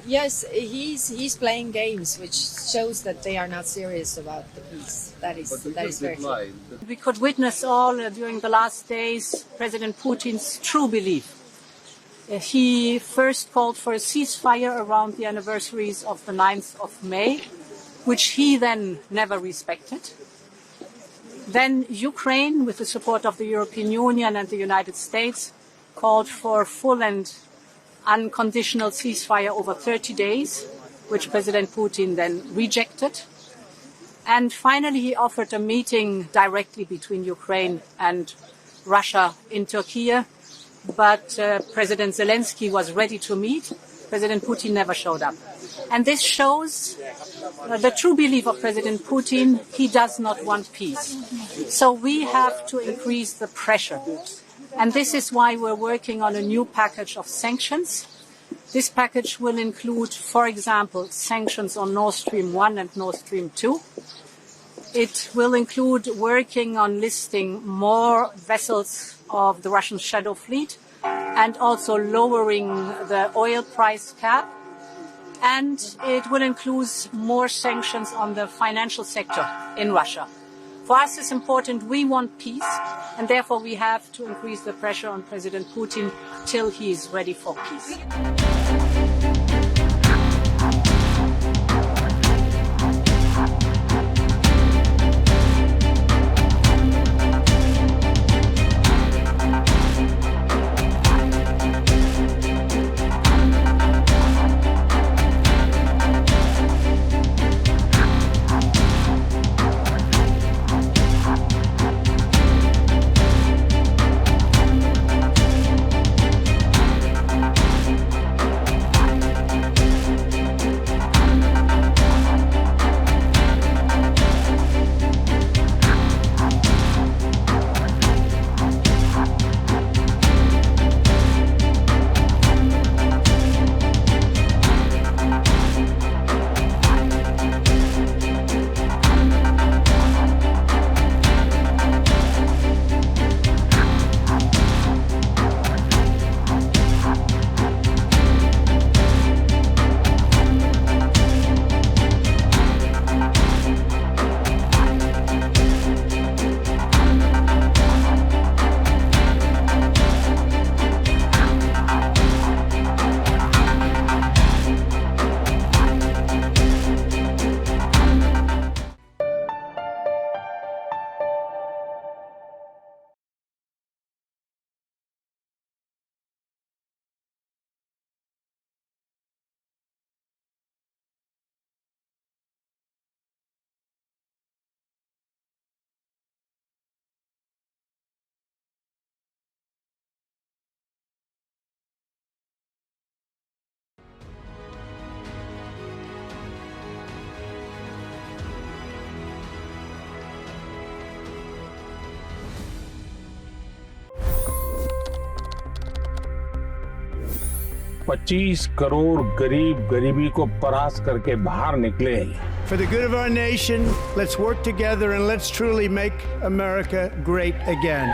Yes, he's playing games, which shows that they are not serious about the peace. That is very clear. We could witness all during the last days President Putin's true belief. He first called for a ceasefire around the anniversaries of the 9th of May, which he then never respected. Then Ukraine, with the support of the European Union and the United States, called for full and unconditional ceasefire over 30 days, which President Putin then rejected. And finally, he offered a meeting directly between Ukraine and Russia in Turkey. But President Zelensky was ready to meet. President Putin never showed up. And this shows the true belief of President Putin. He does not want peace. So we have to increase the pressure. And this is why we're working on a new package of sanctions. This package will include, for example, sanctions on Nord Stream 1 and Nord Stream 2. It will include working on listing more vessels of the Russian shadow fleet and also lowering the oil price cap. And it will include more sanctions on the financial sector in Russia. For us, it's important. We want peace, and therefore we have to increase the pressure on President Putin till he is ready for peace. $25 crore गरीब गरीबी को परास्त करके बाहर निकले। For the good of our nation, let's work together and let's truly make America great again.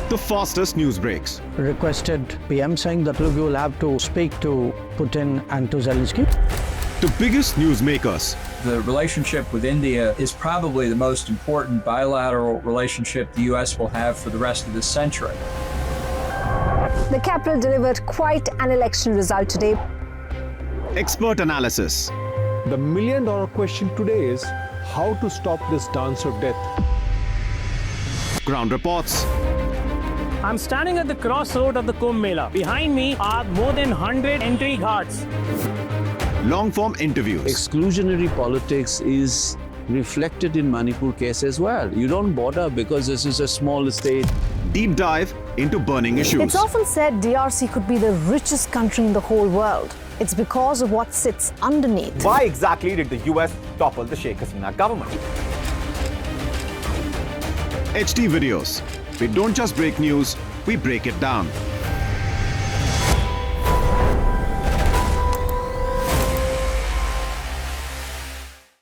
The fastest news breaks. Requested PM saying that look, you will have to speak to Putin and to Zelensky. The biggest newsmakers. The relationship with India is probably the most important bilateral relationship the U.S. will have for the rest of this century. The capital delivered quite an election result today. Expert analysis. The million-dollar question today is how to stop this dance of death. Ground reports. I'm standing at the crossroad of the Kumbh Mela. Behind me are more than 100 entry guards. Long-form interviews. Exclusionary politics is reflected in Manipur case as well. You don't bother because this is a small state. Deep dive into burning issues. It's often said DRC could be the richest country in the whole world. It's because of what sits underneath. Why exactly did the US topple the Sheikh Hasina government? HT videos. We don't just break news, we break it down.